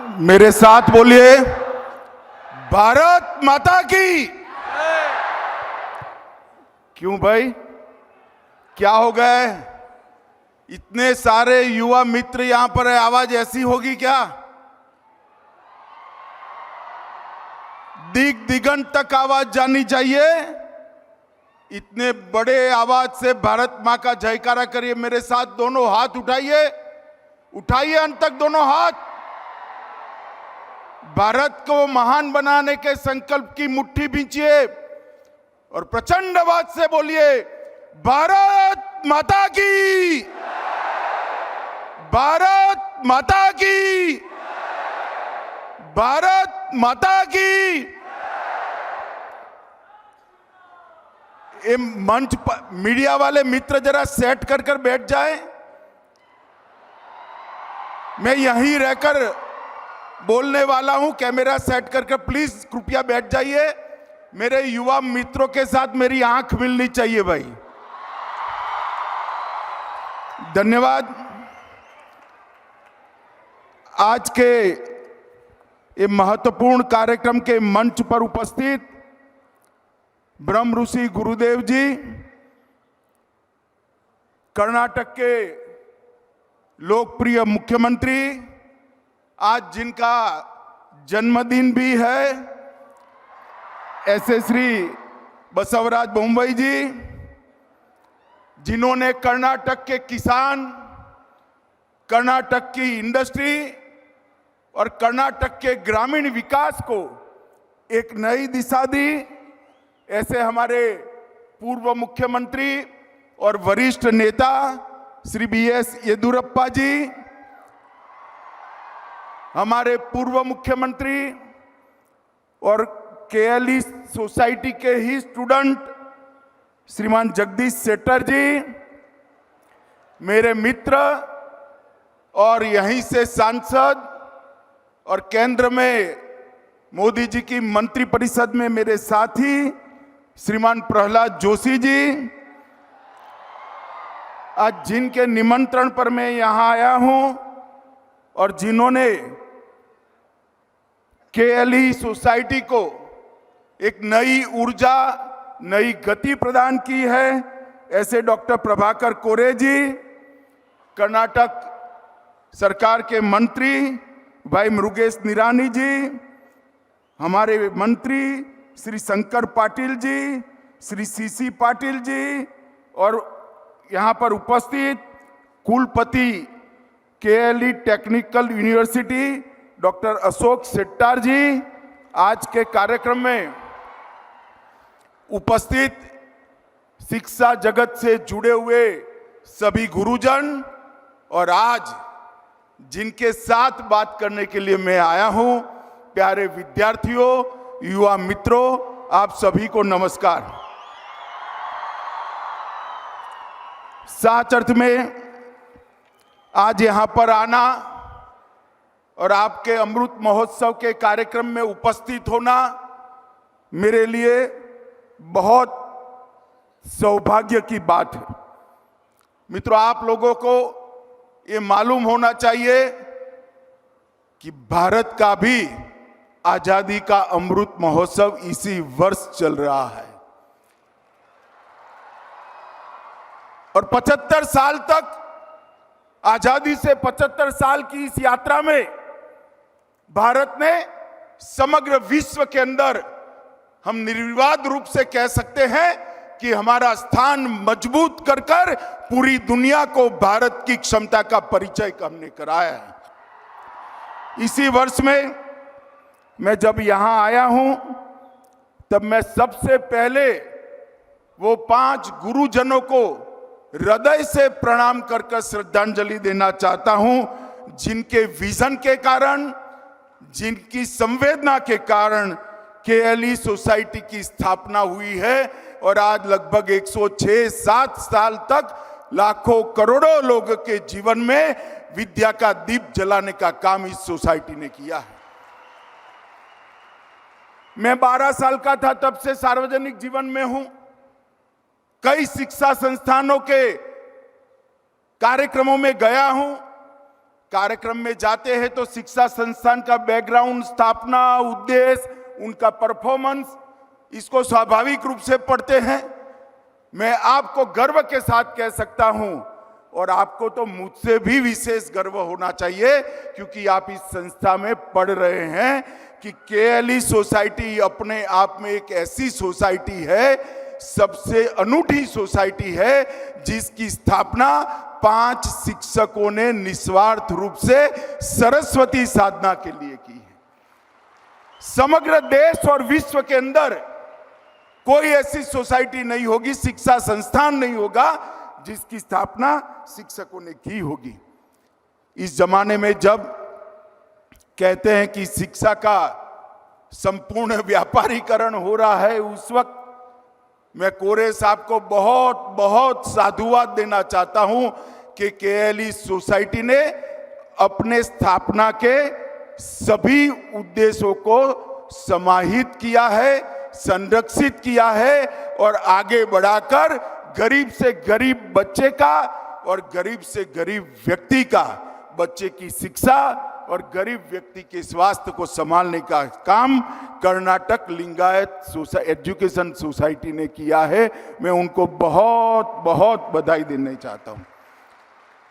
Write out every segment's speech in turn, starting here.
मेरे साथ बोलिए, भारत माता की। क्यों भाई, क्या हो गए? इतने सारे युवा मित्र यहां पर है, आवाज ऐसी होगी क्या? दिग दिगंत तक आवाज जानी चाहिए। इतने बड़े आवाज से भारत मां का जयकारा करिए। मेरे साथ दोनों हाथ उठाइए, उठाइए अंत तक दोनों हाथ। भारत को महान बनाने के संकल्प की मुट्ठी भींचिए और प्रचंड आवाज से बोलिए, भारत माता की, भारत माता की, भारत माता की। ये मंच पर मीडिया वाले मित्र जरा सेट कर कर बैठ जाएं। मैं यहीं रहकर बोलने वाला हूं, कैमरा सेट करके प्लीज कृपया बैठ जाइए। मेरे युवा मित्रों के साथ मेरी आंख मिलनी चाहिए भाई। धन्यवाद। आज के ये महत्वपूर्ण कार्यक्रम के मंच पर उपस्थित ब्रह्म ऋषि गुरुदेव जी, कर्नाटक के लोकप्रिय मुख्यमंत्री, आज जिनका जन्मदिन भी है, ऐसे श्री बसवराज बोम्मई जी, जिन्होंने कर्नाटक के किसान, कर्नाटक की इंडस्ट्री और कर्नाटक के ग्रामीण विकास को एक नई दिशा दी। ऐसे हमारे पूर्व मुख्यमंत्री और वरिष्ठ नेता श्री बीएस येदियुरप्पा जी, हमारे पूर्व मुख्यमंत्री और केएलई सोसाइटी के ही स्टूडेंट श्रीमान जगदीश शेट्टर जी, मेरे मित्र और यहीं से सांसद और केंद्र में मोदी जी की मंत्रिपरिषद में मेरे साथी श्रीमान प्रहलाद जोशी जी, आज जिनके निमंत्रण पर मैं यहां आया हूं और जिन्होंने केएलई सोसाइटी को एक नई ऊर्जा, नई गति प्रदान की है, ऐसे डॉक्टर प्रभाकर कोरे जी, कर्नाटक सरकार के मंत्री भाई मुरुगेश निरानी जी, हमारे मंत्री श्री शंकर पाटिल जी, श्री सीसी पाटिल जी, और यहाँ पर उपस्थित कुलपति KLE technical university doctor Ashok Shettar ji, आज के कार्यक्रम में उपस्थित शिक्षा जगत से जुड़े हुए सभी गुरुजन, और आज जिनके साथ बात करने के लिए मैं आया हूं, प्यारे विद्यार्थियों, युवा मित्रों, आप सभी को नमस्कार। सच अर्थ में आज यहां पर आना और आपके अमृत महोत्सव के कार्यक्रम में उपस्थित होना मेरे लिए बहुत सौभाग्य की बात है। मित्रों, आप लोगों को ये मालूम होना चाहिए कि भारत का भी आजादी का अमृत महोत्सव इसी वर्ष चल रहा है और 75 साल तक, आजादी से 75 साल की इस यात्रा में भारत ने समग्र विश्व के अंदर, हम निर्विवाद रूप से कह सकते हैं कि हमारा स्थान मजबूत कर कर पूरी दुनिया को भारत की क्षमता का परिचय हमने कराया है। इसी वर्ष में मैं जब यहां आया हूं, तब मैं सबसे पहले वो 5 गुरुजनों को हृदय से प्रणाम कर कर श्रद्धांजलि देना चाहता हूं, जिनके विजन के कारण, जिनकी संवेदना के कारण केएलई सोसाइटी की स्थापना हुई है और आज लगभग 106-107 साल तक लाखों करोड़ों लोगों के जीवन में विद्या का दीप जलाने का काम इस सोसाइटी ने किया है। मैं 12 साल का था तब से सार्वजनिक जीवन में हूं। कई शिक्षा संस्थानों के कार्यक्रमों में गया हूं, कार्यक्रम में जाते हैं तो शिक्षा संस्थान का बैकग्राउंड, स्थापना, उद्देश्य, उनका परफॉर्मेंस, इसको स्वाभाविक रूप से पढ़ते हैं। मैं आपको गर्व के साथ कह सकता हूं, और आपको तो मुझसे भी विशेष गर्व होना चाहिए, क्योंकि आप इस संस्था में पढ़ रहे हैं कि केएलई सोसाइटी अपने आप में एक ऐसी सोसाइटी है, सबसे अनूठी सोसाइटी है, जिसकी स्थापना 5 शिक्षकों ने निस्वार्थ रूप से सरस्वती साधना के लिए की है। समग्र देश और विश्व के अंदर कोई ऐसी सोसाइटी नहीं होगी, शिक्षा संस्थान नहीं होगा, जिसकी स्थापना शिक्षकों ने की होगी। इस जमाने में जब कहते हैं कि शिक्षा का संपूर्ण व्यापारीकरण हो रहा है, उस वक्त मैं कोरे साहब को बहुत बहुत साधुवाद देना चाहता हूं कि केएलई सोसाइटी ने अपने स्थापना के सभी उद्देश्यों को समाहित किया है, संरक्षित किया है और आगे बढ़ाकर गरीब से गरीब बच्चे का और गरीब से गरीब व्यक्ति का, बच्चे की शिक्षा और गरीब व्यक्ति के स्वास्थ्य को संभालने का काम कर्नाटक लिंगायत एजुकेशन सोसाइटी ने किया है। मैं उनको बहुत बहुत बधाई देना चाहता हूं।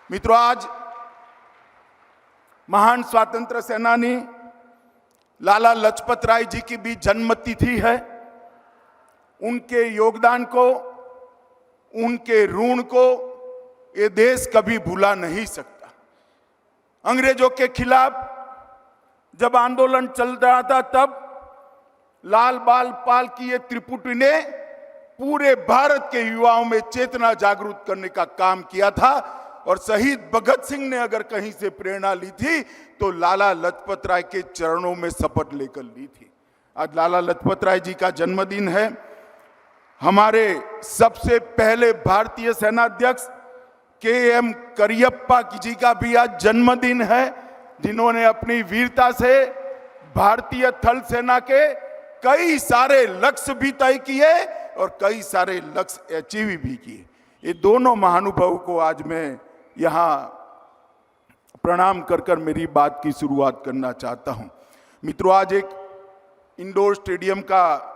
मित्रों, आज महान स्वतंत्र सेनानी लाला लाजपत राय जी की भी जन्म तिथि है। उनके योगदान को, उनके ऋण को ये देश कभी भुला नहीं सकता। अंग्रेजों के खिलाफ जब आंदोलन चल रहा था, तब लाल बाल पाल की ये त्रिपुटी ने पूरे भारत के युवाओं में चेतना जागृत करने का काम किया था। और शहीद भगत सिंह ने अगर कहीं से प्रेरणा ली थी तो लाला लाजपत राय के चरणों में शपथ लेकर ली थी। आज लाला लाजपत राय जी का जन्मदिन है। हमारे सबसे पहले भारतीय सेनाध्यक्ष के.एम. करियप्पा जी का भी आज जन्मदिन है, जिन्होंने अपनी वीरता से भारतीय थल सेना के कई सारे लक्ष्य भी तय किए और कई सारे लक्ष्य अचीव भी किए। ये दोनों महानुभावों को आज मैं यहाँ प्रणाम कर मेरी बात की शुरुआत करना चाहता हूँ। मित्रों, आज एक इंडोर स्टेडियम का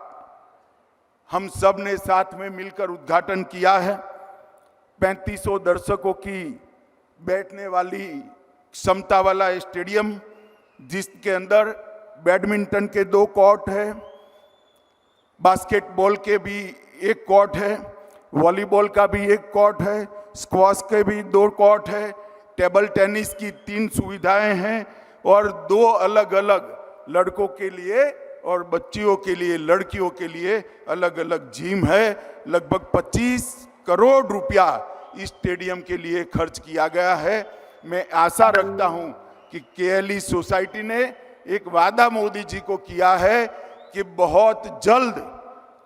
हम सब ने साथ में मिलकर उद्घाटन किया है। 3500 दर्शकों की बैठने वाली क्षमता वाला स्टेडियम, जिसके अंदर बैडमिंटन के 2 कोर्ट है, बास्केटबॉल के भी 1 कोर्ट है, वॉलीबॉल का भी 1 कोर्ट है, स्क्वॉश के भी 2 कोर्ट है, टेबल टेनिस की 3 सुविधाएं हैं और 2 अलग अलग लड़कों के लिए और बच्चियों के लिए, लड़कियों के लिए अलग अलग जिम है। लगभग 25 करोड़ रुपया इस स्टेडियम के लिए खर्च किया गया है। मैं आशा रखता हूं कि केएलई सोसाइटी ने एक वादा मोदी जी को किया है कि बहुत जल्द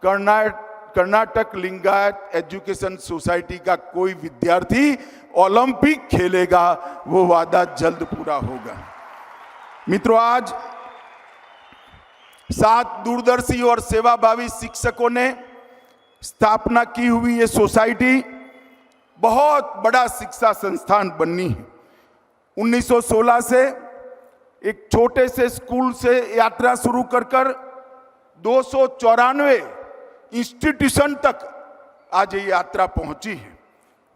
कर्नाटक लिंगायत एजुकेशन सोसाइटी का कोई विद्यार्थी ओलंपिक खेलेगा, वो वादा जल्द पूरा होगा। मित्रों, आज 7 दूरदर्शी और सेवाभावी शिक्षकों ने स्थापना की हुई ये सोसाइटी बहुत बड़ा शिक्षा संस्थान बननी है। 1916 से एक छोटे से स्कूल से यात्रा शुरू कर 294 इंस्टीट्यूशन तक आज ये यात्रा पहुंची है।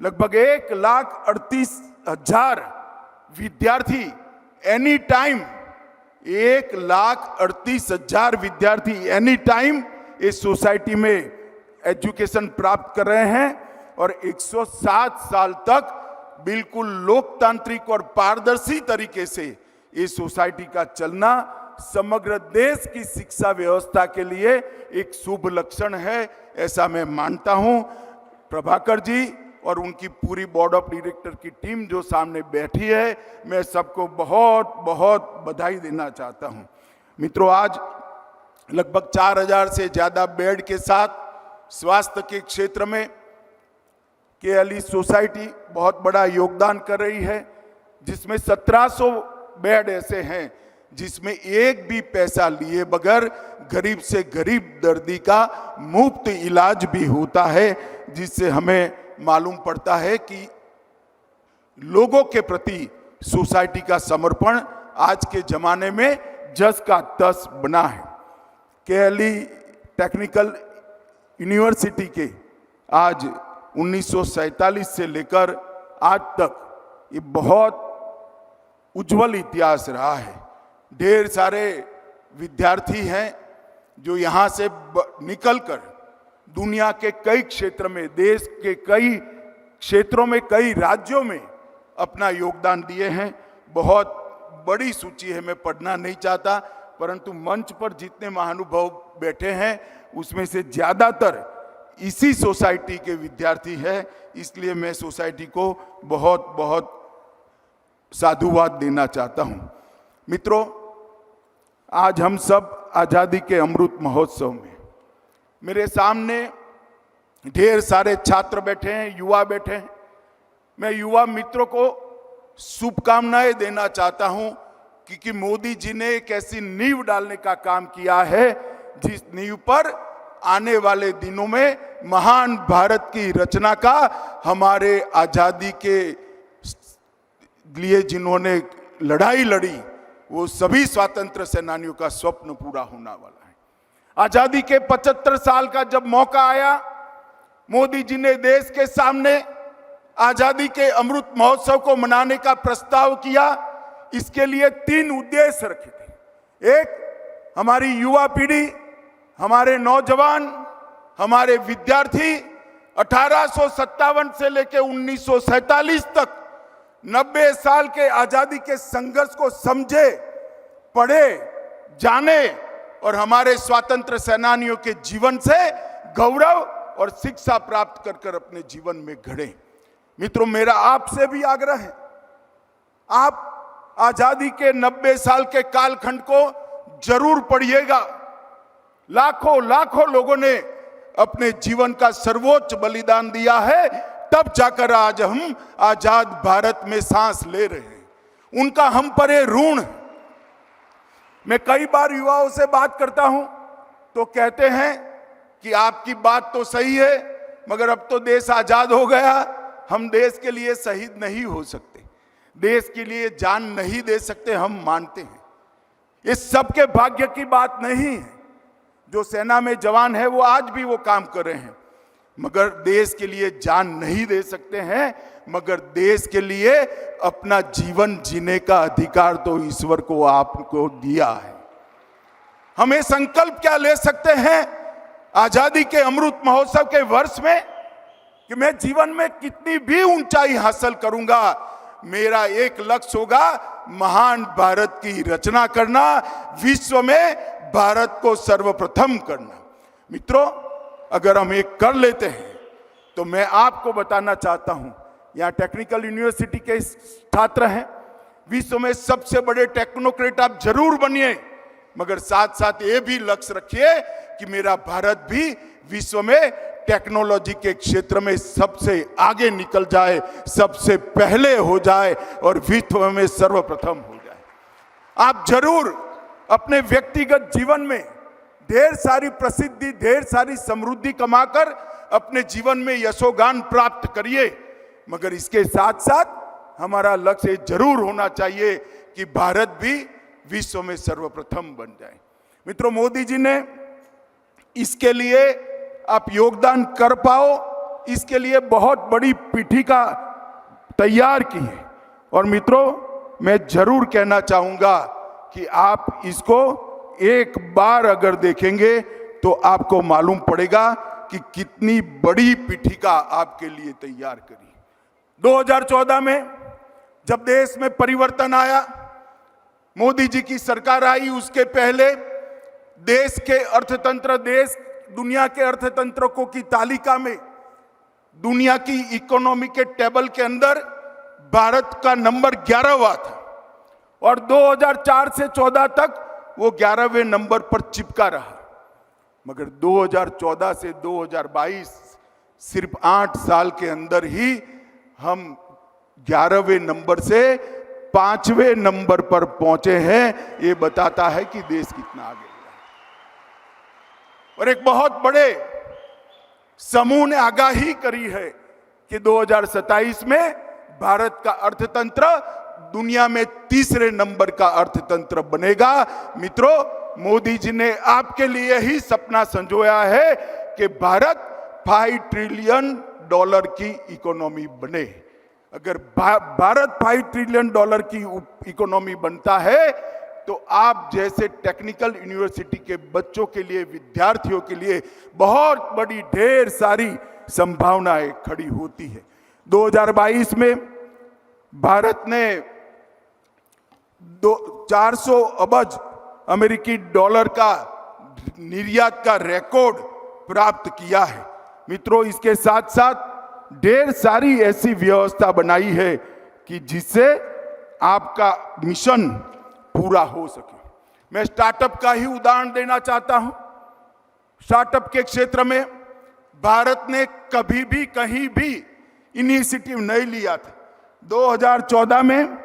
लगभग 1,38,000 विद्यार्थी एनी टाइम, 1,38,000 विद्यार्थी एनी टाइम इस सोसाइटी में एजुकेशन प्राप्त कर रहे हैं और 107 साल तक बिल्कुल लोकतांत्रिक और पारदर्शी तरीके से इस सोसाइटी का चलना समग्र देश की शिक्षा व्यवस्था के लिए एक शुभ लक्षण है, ऐसा मैं मानता हूं। प्रभाकर जी और उनकी पूरी बोर्ड ऑफ डायरेक्टर की टीम जो सामने बैठी है, मैं सबको बहुत बहुत बधाई देना चाहता हूं। मित्रों, आज लगभग 4000 से ज्यादा बेड के साथ स्वास्थ्य के क्षेत्र में केएलई सोसाइटी बहुत बड़ा योगदान कर रही है, जिसमें 1700 बेड ऐसे हैं जिसमें एक भी पैसा लिए बगैर गरीब से गरीब दर्दी का मुफ्त इलाज भी होता है, जिससे हमें मालूम पड़ता है कि लोगों के प्रति सोसाइटी का समर्पण आज के जमाने में जस का तस बना है। केएलई टेक्निकल यूनिवर्सिटी के आज 1947 से लेकर आज तक ये बहुत उज्जवल इतिहास रहा है। ढेर सारे विद्यार्थी हैं जो यहाँ से निकलकर दुनिया के कई क्षेत्र में, देश के कई क्षेत्रों में, कई राज्यों में अपना योगदान दिए हैं। बहुत बड़ी सूची है, मैं पढ़ना नहीं चाहता, परंतु मंच पर जितने महानुभाव बैठे हैं उसमें से ज़्यादातर इसी सोसाइटी के विद्यार्थी हैं। इसलिए मैं सोसाइटी को बहुत बहुत साधुवाद देना चाहता हूँ। मित्रों, आज हम सब आज़ादी के अमृत महोत्सव में, मेरे सामने ढेर सारे छात्र बैठे हैं, युवा बैठे हैं। मैं युवा मित्रों को शुभकामनाएं देना चाहता हूं क्योंकि मोदी जी ने एक ऐसी नींव डालने का काम किया है जिस नींव पर आने वाले दिनों में महान भारत की रचना का, हमारे आज़ादी के लिए जिन्होंने लड़ाई लड़ी, वो सभी स्वतंत्र सेनानियों का स्वप्न पूरा होने वाला है। आजादी के 75 साल का जब मौका आया, मोदी जी ने देश के सामने आजादी के अमृत महोत्सव को मनाने का प्रस्ताव किया। इसके लिए 3 उद्देश्य रखे थे। एक, हमारी युवा पीढ़ी, हमारे नौजवान, हमारे विद्यार्थी 1857 से लेकर 1947 तक 90 साल के आजादी के संघर्ष को समझे, पढ़े, जाने और हमारे स्वतंत्र सेनानियों के जीवन से गौरव और शिक्षा प्राप्त कर कर अपने जीवन में घड़े। मित्रों, मेरा आपसे भी आग्रह है, आप आजादी के 90 साल के कालखंड को जरूर पढ़िएगा। लाखों लाखों लोगों ने अपने जीवन का सर्वोच्च बलिदान दिया है, तब जाकर आज हम आजाद भारत में सांस ले रहे हैं। उनका हम पर ये ऋण है। मैं कई बार युवाओं से बात करता हूं तो कहते हैं कि आपकी बात तो सही है, मगर अब तो देश आजाद हो गया, हम देश के लिए शहीद नहीं हो सकते, देश के लिए जान नहीं दे सकते। हम मानते हैं इस सबके भाग्य की बात नहीं है। जो सेना में जवान है वो आज भी वो काम कर रहे हैं, मगर देश के लिए जान नहीं दे सकते हैं, मगर देश के लिए अपना जीवन जीने का अधिकार तो ईश्वर को आपको दिया है। हमें संकल्प क्या ले सकते हैं आजादी के अमृत महोत्सव के वर्ष में कि मैं जीवन में कितनी भी ऊंचाई हासिल करूंगा, मेरा एक लक्ष्य होगा महान भारत की रचना करना, विश्व में भारत को सर्वप्रथम करना। मित्रों, अगर हम एक कर लेते हैं तो मैं आपको बताना चाहता हूं, यहाँ टेक्निकल यूनिवर्सिटी के छात्र हैं, विश्व में सबसे बड़े टेक्नोक्रेट आप जरूर बनिए, मगर साथ साथ ये भी लक्ष्य रखिए कि मेरा भारत भी विश्व में टेक्नोलॉजी के क्षेत्र में सबसे आगे निकल जाए, सबसे पहले हो जाए और विश्व में सर्वप्रथम हो जाए। आप जरूर अपने व्यक्तिगत जीवन में ढेर सारी प्रसिद्धि, ढेर सारी समृद्धि कमाकर अपने जीवन में यशोगान प्राप्त करिए, मगर इसके साथ साथ हमारा लक्ष्य जरूर होना चाहिए कि भारत भी विश्व में सर्वप्रथम बन जाए। मित्रों, मोदी जी ने इसके लिए आप योगदान कर पाओ, इसके लिए बहुत बड़ी पीठिका तैयार की है। और मित्रों, मैं जरूर कहना चाहूंगा कि आप इसको एक बार अगर देखेंगे तो आपको मालूम पड़ेगा कि कितनी बड़ी पीठिका आपके लिए तैयार करी। 2014 में जब देश में परिवर्तन आया, मोदी जी की सरकार आई, उसके पहले देश के अर्थतंत्र, देश दुनिया के अर्थतंत्रकों की तालिका में, दुनिया की इकोनॉमी के टेबल के अंदर भारत का नंबर 11वां था और 2004 से 14 तक वो 11वें नंबर पर चिपका रहा। मगर 2014 से 2022 सिर्फ 8 साल के अंदर ही हम 11वें नंबर से 5वें नंबर पर पहुंचे हैं। ये बताता है कि देश कितना आगे गया। और एक बहुत बड़े समूह ने आगाही करी है कि 2027 में भारत का अर्थतंत्र दुनिया में तीसरे नंबर का अर्थतंत्र बनेगा। मित्रों, मोदी जी ने आपके लिए ही सपना संजोया है कि भारत $5 ट्रिलियन की इकोनॉमी बने। अगर भारत $5 ट्रिलियन की इकोनॉमी बनता है तो आप जैसे टेक्निकल यूनिवर्सिटी के बच्चों के लिए, विद्यार्थियों के लिए बहुत बड़ी ढेर सारी संभावनाएं खड़ी होती है। 2022 में भारत ने 400 अरब अमेरिकी डॉलर का निर्यात का रिकॉर्ड प्राप्त किया है। मित्रों, इसके साथ साथ ढेर सारी ऐसी व्यवस्था बनाई है कि जिससे आपका मिशन पूरा हो सके। मैं स्टार्टअप का ही उदाहरण देना चाहता हूं। स्टार्टअप के क्षेत्र में भारत ने कभी भी कहीं भी इनिशिएटिव नहीं लिया था। 2014 में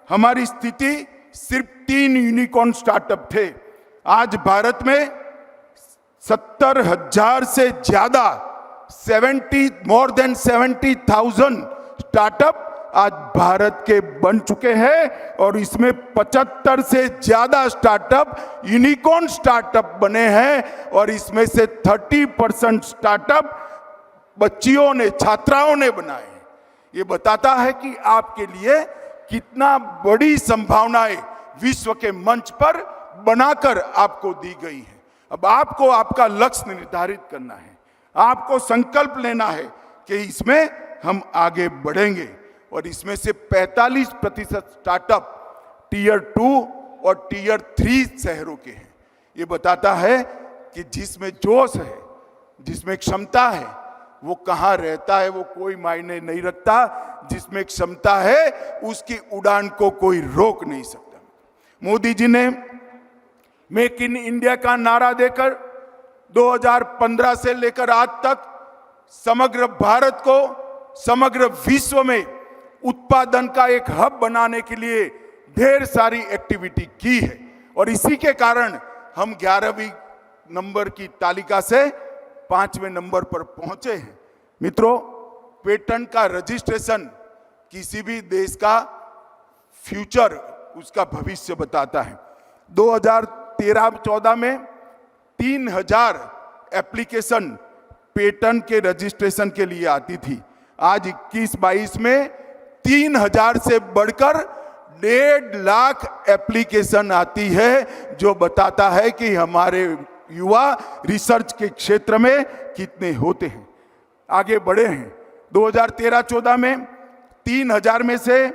हमारी स्थिति सिर्फ 3 यूनिकॉर्न स्टार्टअप थे। आज भारत में 70,000 से ज्यादा मोर देन 70,000 स्टार्टअप आज भारत के बन चुके हैं और इसमें 75 से ज्यादा स्टार्टअप यूनिकॉर्न स्टार्टअप बने हैं और इसमें से 30% स्टार्टअप बच्चियों ने, छात्राओं ने बनाए हैं। ये बताता है कि आपके लिए कितना बड़ी संभावनाएं विश्व के मंच पर बनाकर आपको दी गई है। अब आपको आपका लक्ष्य निर्धारित करना है, आपको संकल्प लेना है कि इसमें हम आगे बढ़ेंगे और इसमें से 45% स्टार्टअप टियर 2 और टियर 3 शहरों के हैं। ये बताता है कि जिसमें जोश है, जिसमें क्षमता है, वो कहाँ रहता है वो कोई मायने नहीं रखता। जिसमें क्षमता है उसकी उड़ान को कोई रोक नहीं सकता। मोदी जी ने मेक इन इंडिया का नारा देकर 2015 से लेकर आज तक समग्र भारत को समग्र विश्व में उत्पादन का एक हब बनाने के लिए ढेर सारी एक्टिविटी की है और इसी के कारण हम 11वीं नंबर की तालिका से 5वें नंबर पर पहुंचे हैं। मित्रों, पेटेंट का रजिस्ट्रेशन किसी भी देश का फ्यूचर, उसका भविष्य बताता है। 2013-14 में 3000 एप्लीकेशन पेटेंट के रजिस्ट्रेशन के लिए आती थी। आज 21-22 में 3000 से बढ़कर 1.5 लाख एप्लीकेशन आती है, जो बताता है कि हमारे युवा रिसर्च के क्षेत्र में कितने होते हैं, आगे बढ़े हैं। 2013-14 में 3000 में से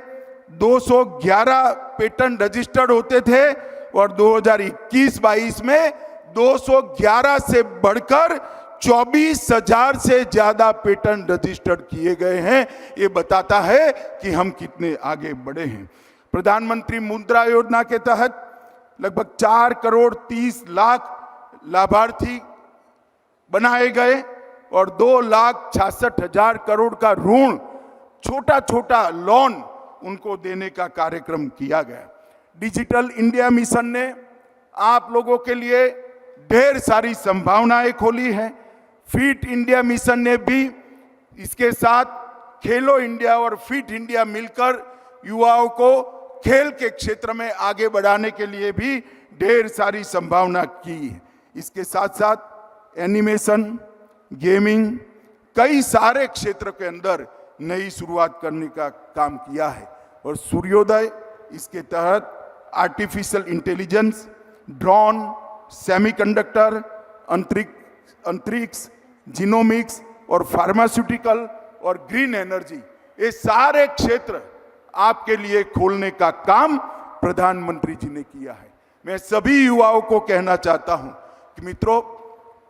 211 पेटेंट रजिस्टर्ड होते थे और 2021-22 में 211 से बढ़कर 24,000 से ज्यादा पेटेंट रजिस्टर्ड किए गए हैं। ये बताता है कि हम कितने आगे बढ़े हैं। प्रधानमंत्री मुद्रा योजना के तहत लगभग 4,30,00,000 लाभार्थी बनाए गए और 2,66,000 करोड़ का ऋण, छोटा छोटा लोन उनको देने का कार्यक्रम किया गया। डिजिटल इंडिया मिशन ने आप लोगों के लिए ढेर सारी संभावनाएं खोली हैं। फिट इंडिया मिशन ने भी इसके साथ खेलो इंडिया और फिट इंडिया मिलकर युवाओं को खेल के क्षेत्र में आगे बढ़ाने के लिए भी ढेर सारी संभावना की है। इसके साथ साथ एनिमेशन, गेमिंग, कई सारे क्षेत्र के अंदर नई शुरुआत करने का काम किया है और सूर्योदय इसके तहत आर्टिफिशियल इंटेलिजेंस, ड्रोन, सेमीकंडक्टर, अंतरिक्ष, जीनोमिक्स और फार्मास्यूटिकल और ग्रीन एनर्जी, ये सारे क्षेत्र आपके लिए खोलने का काम प्रधानमंत्री जी ने किया है। मैं सभी युवाओं को कहना चाहता हूं कि मित्रों,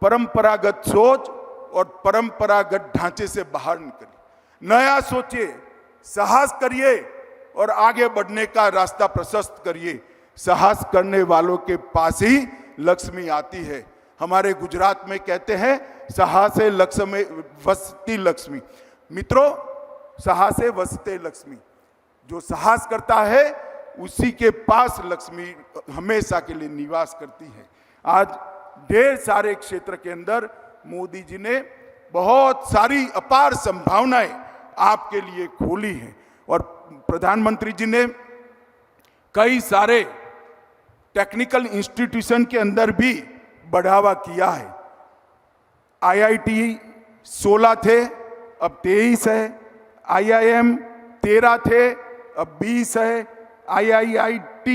परंपरागत सोच और परंपरागत ढांचे से बाहर निकलिए, नया सोचिए, साहस करिए और आगे बढ़ने का रास्ता प्रशस्त करिए। साहस करने वालों के पास ही लक्ष्मी आती है। हमारे गुजरात में कहते हैं साहसे लक्ष्मी वसती लक्ष्मी। मित्रों, साहसे वसते लक्ष्मी, जो साहस करता है उसी के पास लक्ष्मी हमेशा के लिए निवास करती है। आज ढेर सारे क्षेत्र के अंदर मोदी जी ने बहुत सारी अपार संभावनाएं आपके लिए खोली हैं और प्रधानमंत्री जी ने कई सारे टेक्निकल इंस्टीट्यूशन के अंदर भी बढ़ावा किया है। IIT 16 थे, अब 23 है। IIM 13 थे, अब 20 है। IIIT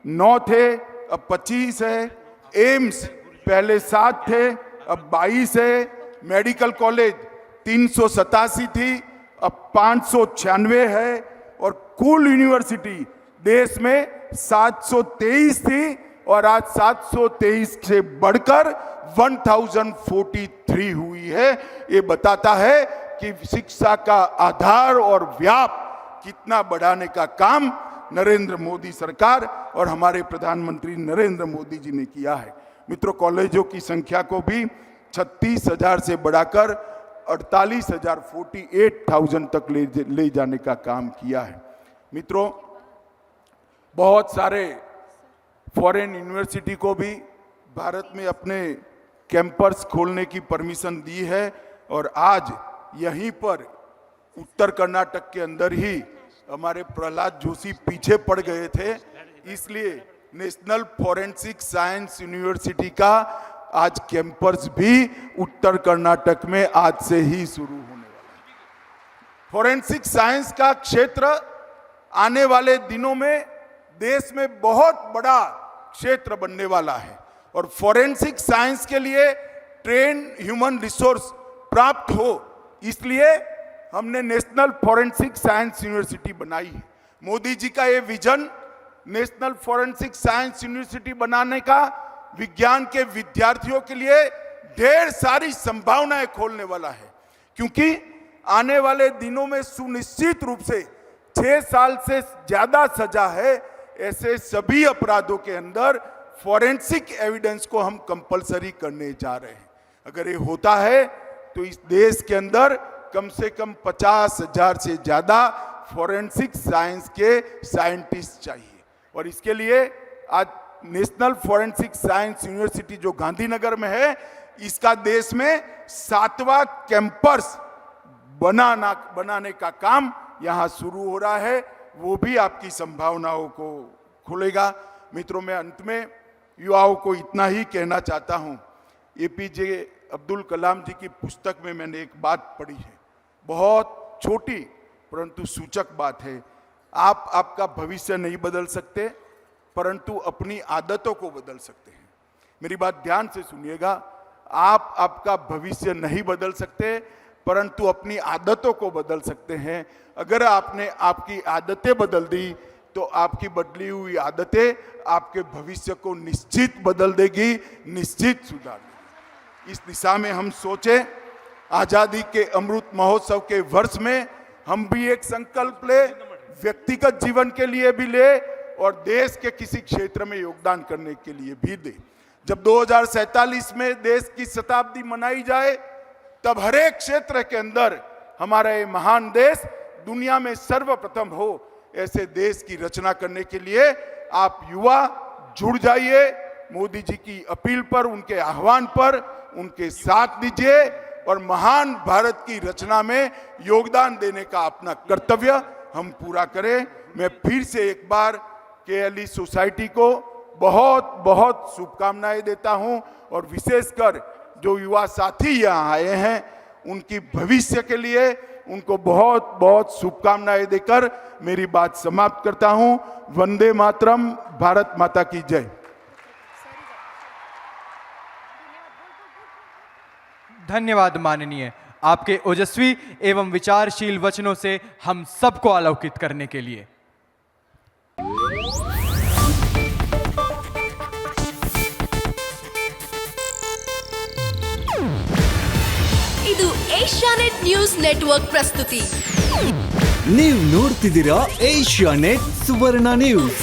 9 थे, अब 25 है। एम्स पहले 7 थे, अब 22 है। मेडिकल कॉलेज 387 थी, अब 596 है। और कुल यूनिवर्सिटी देश में 723 थी और आज 723 से बढ़कर 1043 हुई है। ये बताता है कि शिक्षा का आधार और व्याप कितना बढ़ाने का काम नरेंद्र मोदी सरकार और हमारे प्रधानमंत्री नरेंद्र मोदी जी ने किया है। मित्रों, कॉलेजों की संख्या को भी 36,000 से बढ़ाकर 48,000 48,000 तक ले जाने का काम किया है। मित्रों, बहुत सारे फॉरेन यूनिवर्सिटी को भी भारत में अपने कैंपस खोलने की परमिशन दी है और आज यहीं पर उत्तर कर्नाटक के अंदर ही हमारे प्रहलाद जोशी पीछे पड़ गए थे, इसलिए नेशनल फॉरेंसिक साइंस यूनिवर्सिटी का आज कैंपस भी उत्तर कर्नाटक में आज से ही शुरू होने वाला है। फॉरेंसिक साइंस का क्षेत्र आने वाले दिनों में देश में बहुत बड़ा क्षेत्र बनने वाला है और फॉरेंसिक साइंस के लिए ट्रेन ह्यूमन रिसोर्स प्राप्त हो, इसलिए हमने नेशनल फॉरेंसिक साइंस यूनिवर्सिटी बनाई है। मोदी जी का ये vision national forensic science university बनाने का विज्ञान के विद्यार्थियों के लिए ढेर सारी संभावनाएं खोलने वाला है, क्योंकि आने वाले दिनों में सुनिश्चित रूप से 6 साल से ज्यादा सजा है ऐसे सभी अपराधों के अंदर फॉरेंसिक एविडेंस को हम कंपलसरी करने जा रहे हैं। अगर ये होता है तो इस देश के अंदर कम से कम 50,000 से ज्यादा फॉरेंसिक साइंस के साइंटिस्ट चाहिए और इसके लिए आज नेशनल फॉरेंसिक साइंस यूनिवर्सिटी जो गांधीनगर में है, इसका देश में 7वां कैंपस बनाने का काम यहां शुरू हो रहा है, वो भी आपकी संभावनाओं को खुलेगा। मित्रों, मैं अंत में युवाओं को इतना ही कहना चाहता हूं, APJ अब्दुल कलाम जी की पुस्तक में मैंने एक बात पढ़ी है, बहुत छोटी परंतु सूचक बात है। आप आपका भविष्य नहीं बदल सकते, परंतु अपनी आदतों को बदल सकते हैं। मेरी बात ध्यान से सुनिएगा, आप आपका भविष्य नहीं बदल सकते, परंतु अपनी आदतों को बदल सकते हैं। अगर आपने आपकी आदतें बदल दी तो आपकी बदली हुई आदतें आपके भविष्य को निश्चित बदल देगी, निश्चित सुधार देगी। इस दिशा में हम सोचें, आजादी के अमृत महोत्सव के वर्ष में हम भी एक संकल्प ले, व्यक्तिगत जीवन के लिए भी ले और देश के किसी क्षेत्र में योगदान करने के लिए भी दे। जब 2047 में देश की शताब्दी मनाई जाए, तब हर एक क्षेत्र के अंदर हमारा ये महान देश दुनिया में सर्वप्रथम हो, ऐसे देश की रचना करने के लिए आप युवा जुड़ जाइए। मोदी जी की अपील पर, उनके आह्वान पर उनके साथ दीजिए और महान भारत की रचना में योगदान देने का अपना कर्तव्य हम पूरा करें। मैं फिर से एक बार KLE सोसाइटी को बहुत बहुत शुभकामनाएं देता हूं और विशेषकर जो युवा साथी यहाँ आए हैं, उनकी भविष्य के लिए उनको बहुत बहुत शुभकामनाएं देकर मेरी बात समाप्त करता हूं। वंदे मातरम, भारत माता की जय। धन्यवाद माननीय, आपके ओजस्वी एवं विचारशील वचनों से हम सबको आलोकित करने के लिए। ಇದು ಏಷ್ಯಾನೆಟ್ ನ್ಯೂಸ್ ನೆಟ್ವರ್ಕ್ ಪ್ರಸ್ತುತಿ. ನೀವು ನೋಡ್ತಿದ್ದೀರಾ ಏಷ್ಯಾನೆಟ್ ಸುವರ್ಣ ನ್ಯೂಸ್.